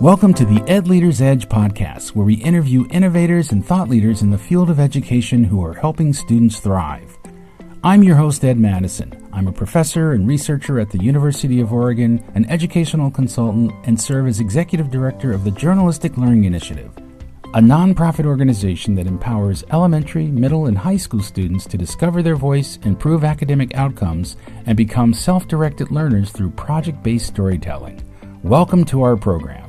Welcome to the Ed Leader's Edge podcast, where we interview innovators and thought leaders in the field of education who are helping students thrive. I'm your host, Ed Madison. I'm a professor and researcher at the University of Oregon, an educational consultant, and serve as executive director of the Journalistic Learning Initiative, a nonprofit organization that empowers elementary, middle, and high school students to discover their voice, improve academic outcomes, and become self-directed learners through project-based storytelling. Welcome to our program.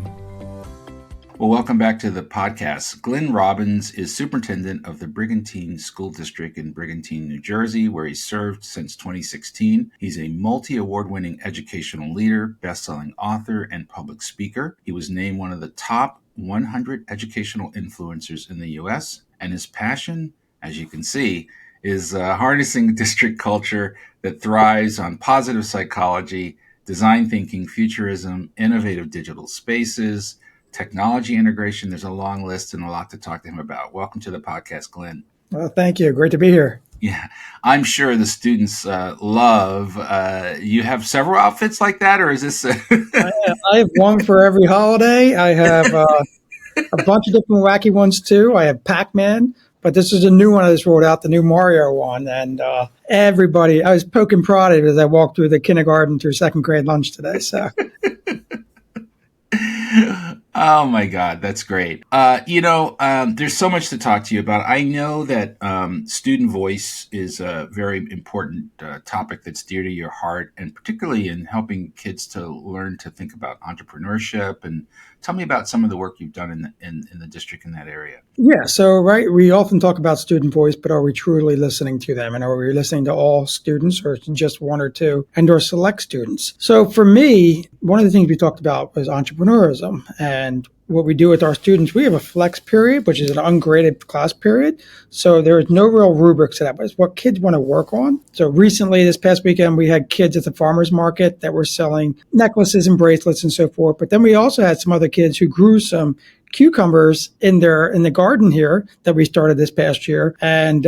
Well, welcome back to the podcast. Glenn Robbins is superintendent of the Brigantine School District in Brigantine, New Jersey, where he's served since 2016. He's a multi-award-winning educational leader, best-selling author, and public speaker. He was named one of the top 100 educational influencers in the U.S., and his passion, as you can see, is harnessing district culture that thrives on positive psychology, design thinking, futurism, innovative digital spaces, technology integration. There's a long list and a lot to talk to him about. Welcome to the podcast, Glenn. Well, thank you. Great to be here. Yeah, I'm sure the students love. You have several outfits like that, or is this? I have one for every holiday. I have a bunch of different wacky ones too. I have Pac-Man, but this is a new one I just rolled out, the new Mario one. And everybody, I was poking prodded as I walked through the kindergarten through second grade lunch today. So. Oh my God, that's great. There's so much to talk to you about. I know that student voice is a very important topic that's dear to your heart, and particularly in helping kids to learn to think about entrepreneurship. And tell me about some of the work you've done in the district in that area. Yeah, so we often talk about student voice, but are we truly listening to them? And are we listening to all students or just one or two and or select students? So for me, one of the things we talked about was entrepreneurism. And what we do with our students, we have a flex period, which is an ungraded class period. So there is no real rubrics to that, but it's what kids want to work on. So recently, this past weekend, we had kids at the farmer's market that were selling necklaces and bracelets and so forth. But then we also had some other kids who grew some cucumbers in the garden here that we started this past year. And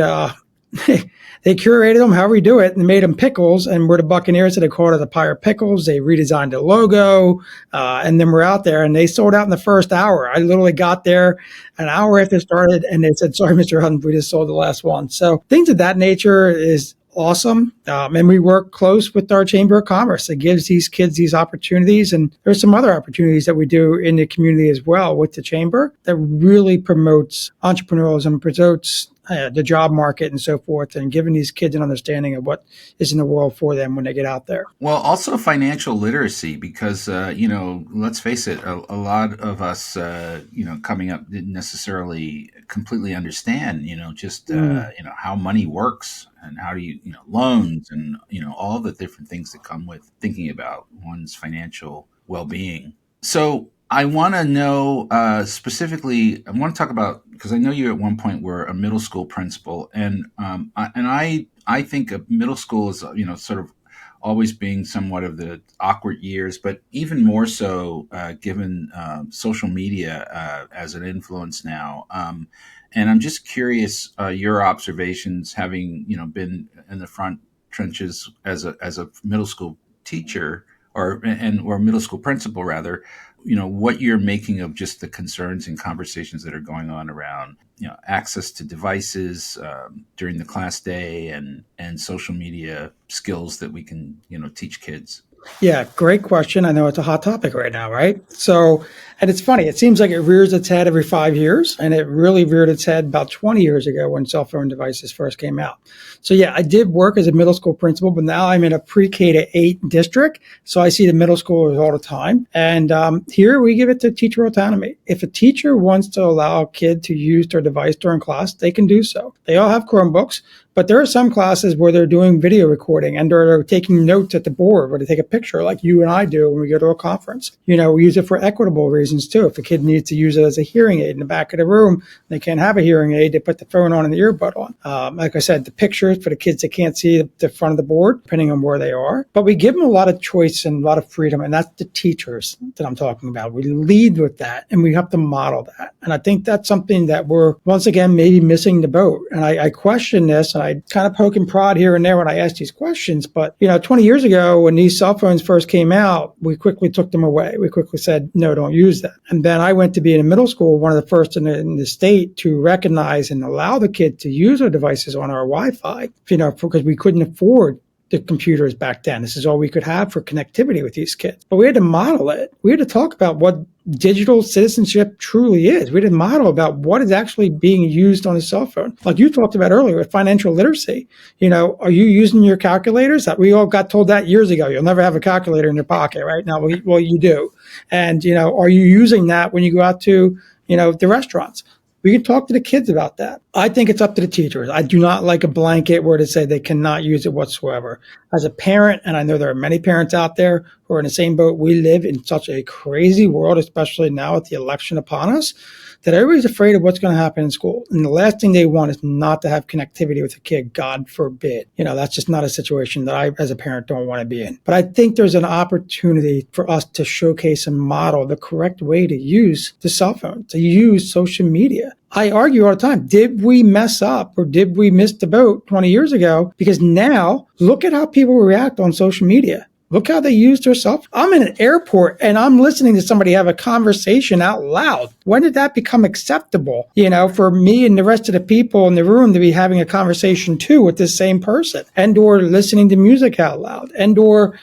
they curated them, however you do it, and made them pickles. And we're the Buccaneers, so they called it the Pirate Pickles. They redesigned the logo, and then we're out there, and they sold out in the first hour. I literally got there an hour after it started, and they said, "Sorry, Mr. Hutton, we just sold the last one." So things of that nature is awesome. And we work close with our Chamber of Commerce. It gives these kids these opportunities. And there's some other opportunities that we do in the community as well with the Chamber that really promotes entrepreneurialism, promotes the job market and so forth, and giving these kids an understanding of what is in the world for them when they get out there. Well, also financial literacy, because, let's face it, a lot of us, coming up didn't necessarily completely understand, how money works and how do you, loans and, all the different things that come with thinking about one's financial well-being. So I want to know specifically, I want to talk about, because I know you at one point were a middle school principal, and I think of middle school as, sort of always being somewhat of the awkward years, but even more so given social media as an influence now. And I'm just curious your observations, having been in the front trenches as a middle school teacher or middle school principal rather. What you're making of just the concerns and conversations that are going on around, access to devices during the class day and social media skills that we can, teach kids. Yeah, great question. I know it's a hot topic right now, right? So, and it's funny, it seems like it rears its head every 5 years, and it really reared its head about 20 years ago when cell phone devices first came out. So yeah, I did work as a middle school principal, but now I'm in a pre-K to 8 district. So I see the middle schoolers all the time. And here we give it to teacher autonomy. If a teacher wants to allow a kid to use their device during class, they can do so. They all have Chromebooks. But there are some classes where they're doing video recording and they're taking notes at the board where they take a picture like you and I do when we go to a conference. We use it for equitable reasons too. If a kid needs to use it as a hearing aid in the back of the room, they can't have a hearing aid, they put the phone on and the earbud on. Like I said, the pictures for the kids that can't see the front of the board, depending on where they are. But we give them a lot of choice and a lot of freedom, and that's the teachers that I'm talking about. We lead with that, and we have to model that. And I think that's something that we're, once again, maybe missing the boat. And I question this, and I'd kind of poke and prod here and there when I asked these questions. But, 20 years ago, when these cell phones first came out, we quickly took them away. We quickly said, no, don't use them. And then I went to be in middle school, one of the first in the state to recognize and allow the kid to use our devices on our Wi-Fi, because we couldn't afford the computers back then. This is all we could have for connectivity with these kids. But we had to model it. We had to talk about what digital citizenship truly is. We had to model about what is actually being used on a cell phone. Like you talked about earlier with financial literacy. Are you using your calculators? That we all got told that years ago. You'll never have a calculator in your pocket, right? Now, well, you do. And, are you using that when you go out to, the restaurants? We can talk to the kids about that. I think it's up to the teachers. I do not like a blanket where to say they cannot use it whatsoever. As a parent, and I know there are many parents out there who are in the same boat, we live in such a crazy world, especially now with the election upon us, that everybody's afraid of what's going to happen in school. And the last thing they want is not to have connectivity with a kid, God forbid. That's just not a situation that I, as a parent, don't want to be in. But I think there's an opportunity for us to showcase and model the correct way to use the cell phone, to use social media. I argue all the time, did we mess up or did we miss the boat 20 years ago? Because now, look at how people react on social media. Look how they use their cell phone. I'm in an airport and I'm listening to somebody have a conversation out loud. When did that become acceptable, for me and the rest of the people in the room to be having a conversation too with this same person, and or listening to music out loud, and or,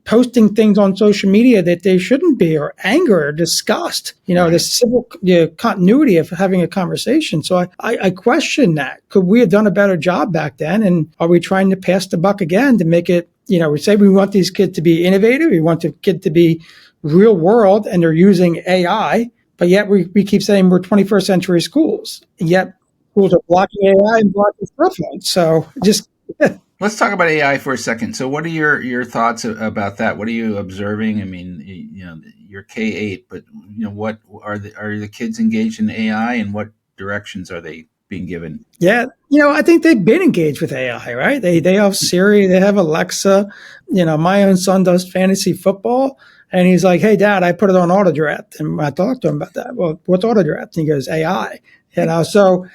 posting things on social media that they shouldn't be, or anger or disgust, the civil continuity of having a conversation. So I question that. Could we have done a better job back then? And are we trying to pass the buck again to make it, we say we want these kids to be innovative. We want the kid to be real world, and they're using AI, but yet we keep saying we're 21st century schools, and yet schools are blocking AI and blocking cell phones. So just... Let's talk about AI for a second. So what are your thoughts about that? What are you observing? I mean, you're K-8, but what are the kids engaged in AI, and what directions are they being given? Yeah, I think they've been engaged with AI, right? They have Siri, they have Alexa. My own son does fantasy football, and he's like, "Hey, Dad, I put it on auto draft," and I talked to him about that. Well, what's auto draft? And he goes, AI. So.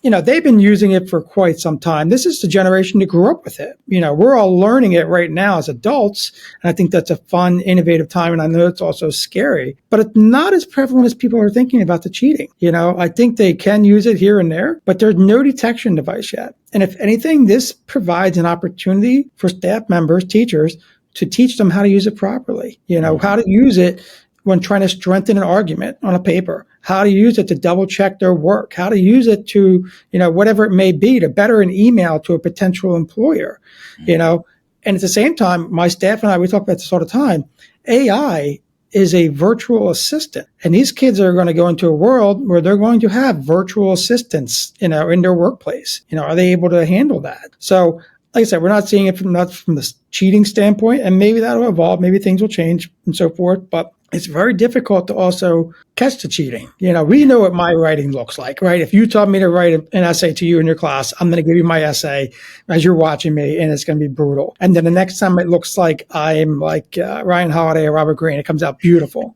They've been using it for quite some time. This is the generation that grew up with it. We're all learning it right now as adults. And I think that's a fun, innovative time. And I know it's also scary, but it's not as prevalent as people are thinking about the cheating. I think they can use it here and there, but there's no detection device yet. And if anything, this provides an opportunity for staff members, teachers, to teach them how to use it properly. How to use it when trying to strengthen an argument on a paper, how to use it to double check their work, how to use it to, whatever it may be, to better an email to a potential employer, and at the same time, my staff and I, we talk about this all the time. AI is a virtual assistant, and these kids are going to go into a world where they're going to have virtual assistants, in their workplace. Are they able to handle that? So, like I said, we're not seeing it from the cheating standpoint, and maybe that'll evolve, maybe things will change and so forth, but it's very difficult to also catch the cheating. We know what my writing looks like, right? If you taught me to write an essay to you in your class, I'm going to give you my essay as you're watching me, and it's going to be brutal. And then the next time it looks like I'm like Ryan Holiday or Robert Greene, it comes out beautiful,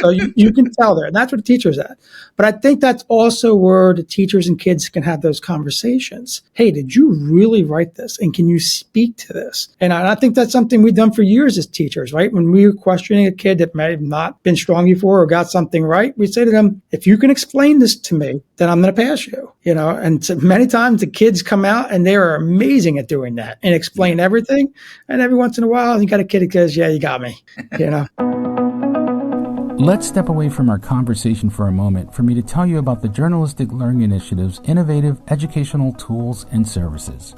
So you can tell there, and that's what the teacher's at. But I think that's also where the teachers and kids can have those conversations. Hey, did you really write this? And can you speak to this? And I think that's something we've done for years as teachers, right? When we were questioning a kid that may have not been strong before or got something right, we say to them, if you can explain this to me, then I'm going to pass you, and so many times the kids come out and they are amazing at doing that and explain everything. And every once in a while, you got a kid that goes, yeah, you got me, Let's step away from our conversation for a moment for me to tell you about the Journalistic Learning Initiative's innovative educational tools and services.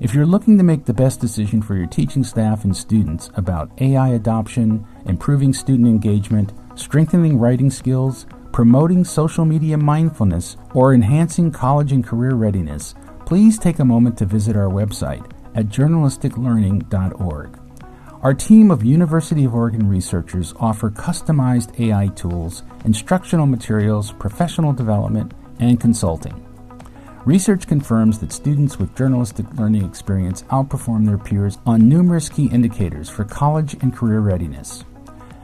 If you're looking to make the best decision for your teaching staff and students about AI adoption, improving student engagement, strengthening writing skills, promoting social media mindfulness, or enhancing college and career readiness, please take a moment to visit our website at journalisticlearning.org. Our team of University of Oregon researchers offer customized AI tools, instructional materials, professional development, and consulting. Research confirms that students with journalistic learning experience outperform their peers on numerous key indicators for college and career readiness.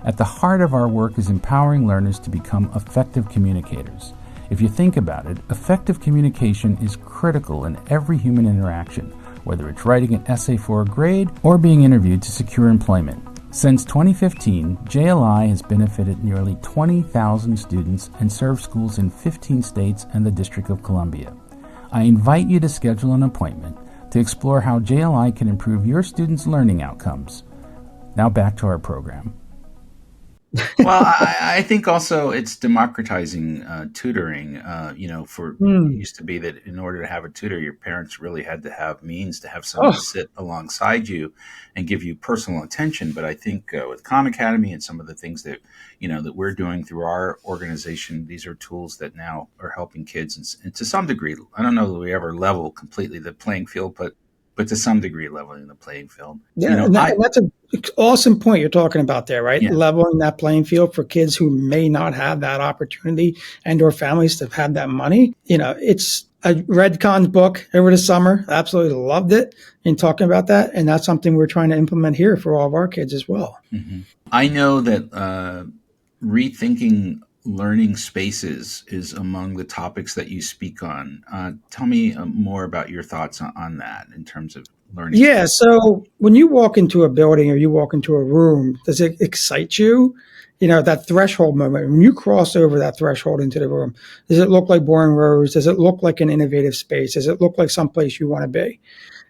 At the heart of our work is empowering learners to become effective communicators. If you think about it, effective communication is critical in every human interaction, whether it's writing an essay for a grade or being interviewed to secure employment. Since 2015, JLI has benefited nearly 20,000 students and served schools in 15 states and the District of Columbia. I invite you to schedule an appointment to explore how JLI can improve your students' learning outcomes. Now back to our program. Well, I think also it's democratizing tutoring. It used to be that in order to have a tutor, your parents really had to have means to have someone sit alongside you and give you personal attention. But I think with Khan Academy and some of the things that that we're doing through our organization, these are tools that now are helping kids, and to some degree, I don't know that we ever level completely the playing field, but to some degree leveling the playing field. Yeah, and that's an awesome point you're talking about there, right? Yeah. Leveling that playing field for kids who may not have that opportunity and or families that have that money. I read Khan's book over the summer. Absolutely loved it in talking about that. And that's something we're trying to implement here for all of our kids as well. Mm-hmm. I know that rethinking learning spaces is among the topics that you speak on. Tell me more about your thoughts on that in terms of learning. Yeah. So when you walk into a building or you walk into a room, does it excite you? That threshold moment, when you cross over that threshold into the room, does it look like boring rows? Does it look like an innovative space? Does it look like someplace you want to be?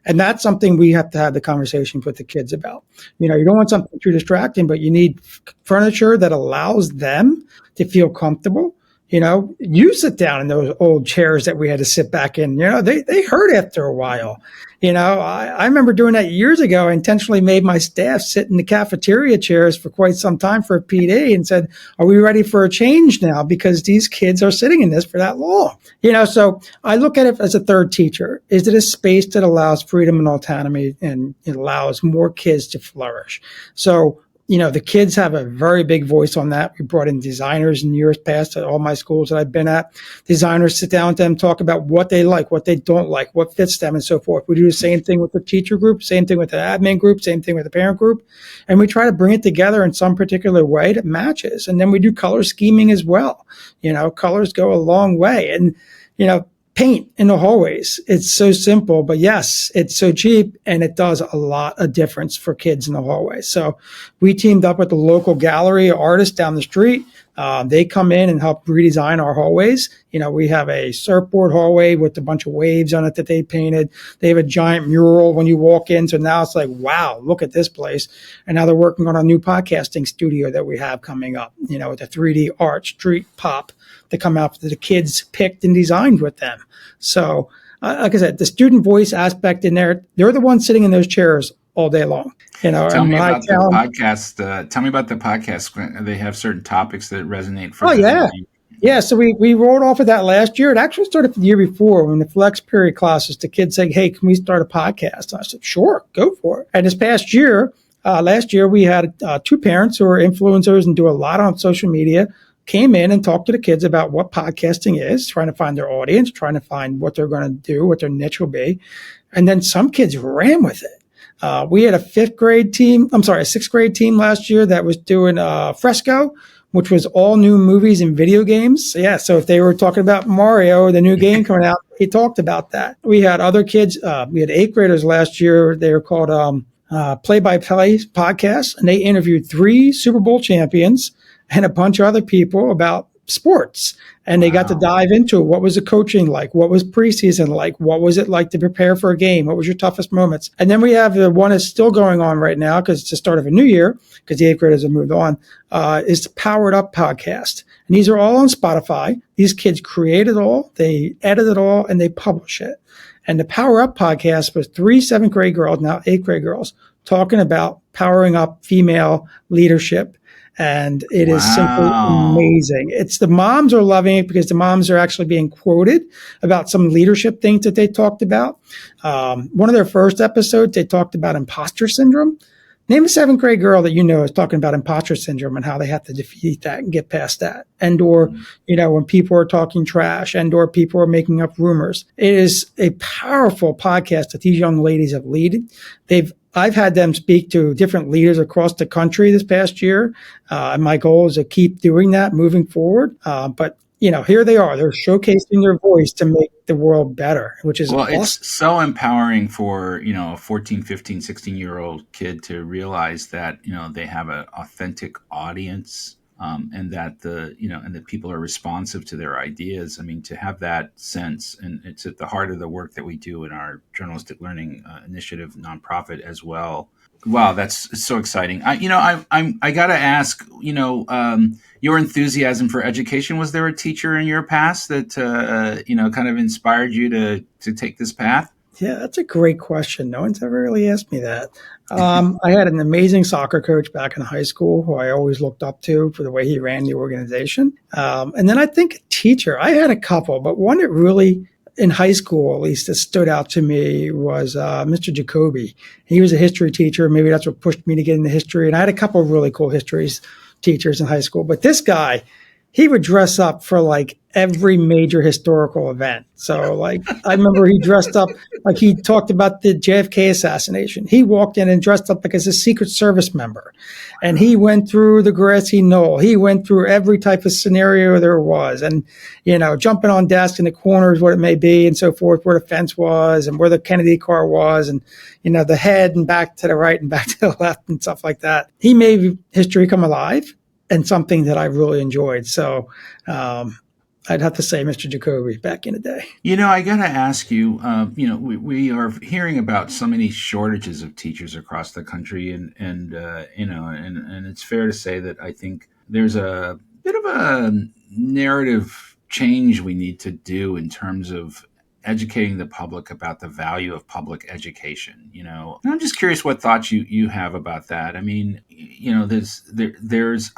And that's something we have to have the conversation with the kids about. You don't want something too distracting, but you need furniture that allows them to feel comfortable. You sit down in those old chairs that we had to sit back in. They hurt after a while. I remember doing that years ago. I intentionally made my staff sit in the cafeteria chairs for quite some time for a PD and said, are we ready for a change now? Because these kids are sitting in this for that long. So I look at it as a third teacher. Is it a space that allows freedom and autonomy and it allows more kids to flourish? So the kids have a very big voice on that. We brought in designers in years past at all my schools that I've been at. Designers sit down with them, talk about what they like, what they don't like, what fits them, and so forth. We do the same thing with the teacher group, same thing with the admin group, same thing with the parent group. And we try to bring it together in some particular way that matches. And then we do color scheming as well. Colors go a long way. And, paint in the hallways. It's so simple, but yes, it's so cheap and it does a lot of difference for kids in the hallways. So we teamed up with the local gallery artist down the street. They come in and help redesign our hallways. We have a surfboard hallway with a bunch of waves on it that they painted. They have a giant mural when you walk in. So now it's like, wow, look at this place. And now they're working on a new podcasting studio that we have coming up, with a 3D art street pop to come out that the kids picked and designed with them. So, like I said, the student voice aspect in there, they're the ones sitting in those chairs all day long. Tell me about the podcast. Tell me about the podcast. They have certain topics that resonate for them. Yeah. Yeah, so we rolled off of that last year. It actually started the year before when the flex period classes, the kids said, hey, can we start a podcast? I said, sure, go for it. And this past year, last year, we had two parents who are influencers and do a lot on social media, came in and talked to the kids about what podcasting is, trying to find their audience, trying to find what they're going to do, what their niche will be. And then some kids ran with it. We had a sixth grade team last year that was doing Fresco, which was all new movies and video games. Yeah, so if they were talking about Mario, the new game coming out, he talked about that. We had other kids. We had 8th graders last year. They were called Play-by-Play Podcasts, and they interviewed 3 Super Bowl champions and a bunch of other people about sports. And they got to dive into it. What was the coaching like? What was preseason like? What was it like to prepare for a game? What was your toughest moments? And then we have the one that's still going on right now because it's the start of a new year because the 8th graders have moved on, is the Powered Up podcast. And these are all on Spotify. These kids create it all, they edit it all, and they publish it. And the Power Up podcast was 3 7th grade girls, now 8th grade girls, talking about powering up female leadership. And it is simply amazing. It's the moms are loving it because the moms are actually being quoted about some leadership things that they talked about. One of their first episodes, they talked about imposter syndrome. Name a 7th grade girl that is talking about imposter syndrome and how they have to defeat that and get past that. And or, when people are talking trash and or people are making up rumors. It is a powerful podcast that these young ladies have led. I've had them speak to different leaders across the country this past year. And my goal is to keep doing that moving forward. But here they are. They're showcasing their voice to make the world better, which is Well, awesome. it's so empowering for, a 14, 15, 16-year-old kid to realize that, they have an authentic audience, and that and that people are responsive to their ideas. I mean, to have that sense, and it's at the heart of the work that we do in our journalistic learning initiative nonprofit as well. Wow, that's so exciting. I got to ask, your enthusiasm for education. Was there a teacher in your past that kind of inspired you to take this path? Yeah, that's a great question. No one's ever really asked me that. I had an amazing soccer coach back in high school who I always looked up to for the way he ran the organization. And then I think a teacher. I had a couple, but one that really, in high school at least, that stood out to me was Mr. Jacoby. He was a history teacher. Maybe that's what pushed me to get into history. And I had a couple of really cool histories teachers in high school. But this guy, he would dress up for like every major historical event. So like, I remember he dressed up like he talked about the JFK assassination. He walked in and dressed up like as a Secret Service member. And he went through the grassy knoll. He went through every type of scenario there was. And, jumping on desks in the corners, what it may be, and so forth, where the fence was and where the Kennedy car was, and, the head and back to the right and back to the left and stuff like that. He made history come alive, and something that I really enjoyed. So I'd have to say Mr. Jacoby back in the day. I got to ask you, we are hearing about so many shortages of teachers across the country. And it's fair to say that I think there's a bit of a narrative change we need to do in terms of educating the public about the value of public education, And I'm just curious what thoughts you have about that. I mean,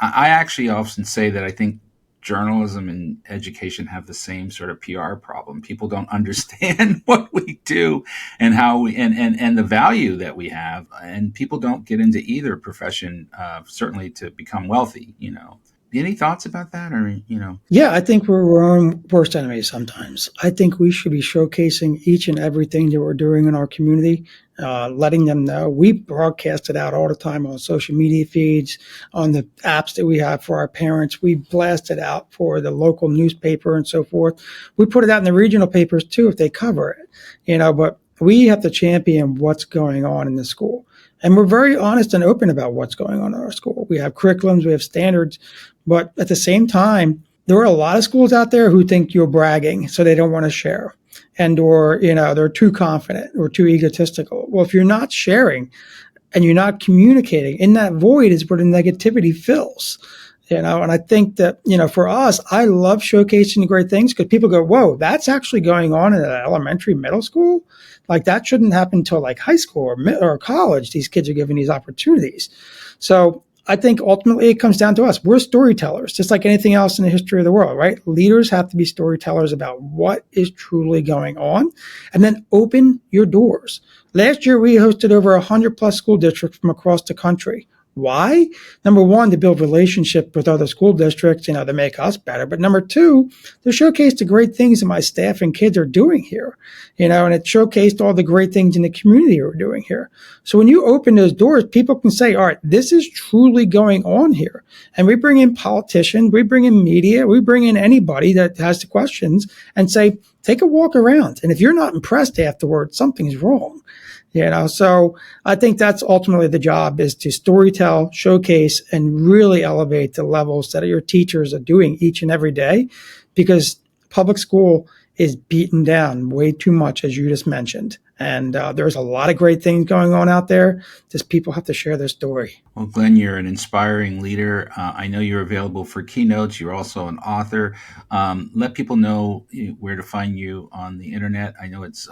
I actually often say that I think journalism and education have the same sort of PR problem. People don't understand what we do and how we, and the value that we have. And people don't get into either profession, certainly to become wealthy, Any thoughts about that, or Yeah, I think we're our own worst enemies sometimes. I think we should be showcasing each and everything that we're doing in our community, letting them know. We broadcast it out all the time on social media feeds, on the apps that we have for our parents. We blast it out for the local newspaper and so forth. We put it out in the regional papers too if they cover it, But we have to champion what's going on in the school. And we're very honest and open about what's going on in our school. We have curriculums, we have standards, but at the same time, there are a lot of schools out there who think you're bragging, so they don't want to share. Or they're too confident or too egotistical. Well, if you're not sharing and you're not communicating, in that void is where the negativity fills. And I think that, for us, I love showcasing the great things because people go, whoa, that's actually going on in an elementary, middle school. Like that shouldn't happen until like high school or college. These kids are given these opportunities. So I think ultimately it comes down to us. We're storytellers, just like anything else in the history of the world, right? Leaders have to be storytellers about what is truly going on and then open your doors. Last year, we hosted over 100 plus school districts from across the country. Why? Number one, to build relationship with other school districts, to make us better. But number two, to showcase the great things that my staff and kids are doing here, and it showcased all the great things in the community we're doing here. So when you open those doors, people can say, all right, this is truly going on here. And we bring in politicians, we bring in media, we bring in anybody that has the questions and say, take a walk around. And if you're not impressed afterwards, something's wrong. So I think that's ultimately the job, is to storytell, showcase, and really elevate the levels that your teachers are doing each and every day, because public school is beaten down way too much, as you just mentioned. And there's a lot of great things going on out there. Just people have to share their story. Well, Glenn, you're an inspiring leader. I know you're available for keynotes. You're also an author. Let people know where to find you on the internet. I know it's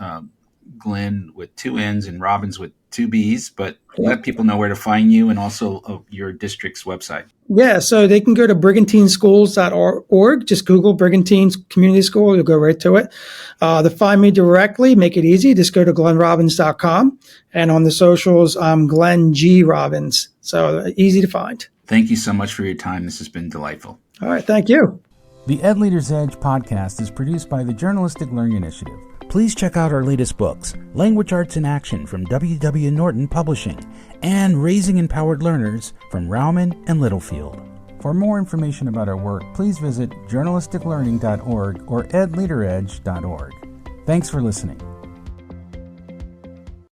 Glenn with 2 N's and Robbins with 2 B's, but let people know where to find you and also your district's website. Yeah, so they can go to brigantineschools.org. Just Google Brigantine Community School. You'll go right to it. To find me directly, make it easy. Just go to glennrobbins.com. And on the socials, I'm Glenn G. Robbins. So easy to find. Thank you so much for your time. This has been delightful. All right, thank you. The Ed Leader's Edge podcast is produced by the Journalistic Learning Initiative. Please check out our latest books, Language Arts in Action from W.W. Norton Publishing, and Raising Empowered Learners from Rauman and Littlefield. For more information about our work, please visit journalisticlearning.org or edleaderedge.org. Thanks for listening.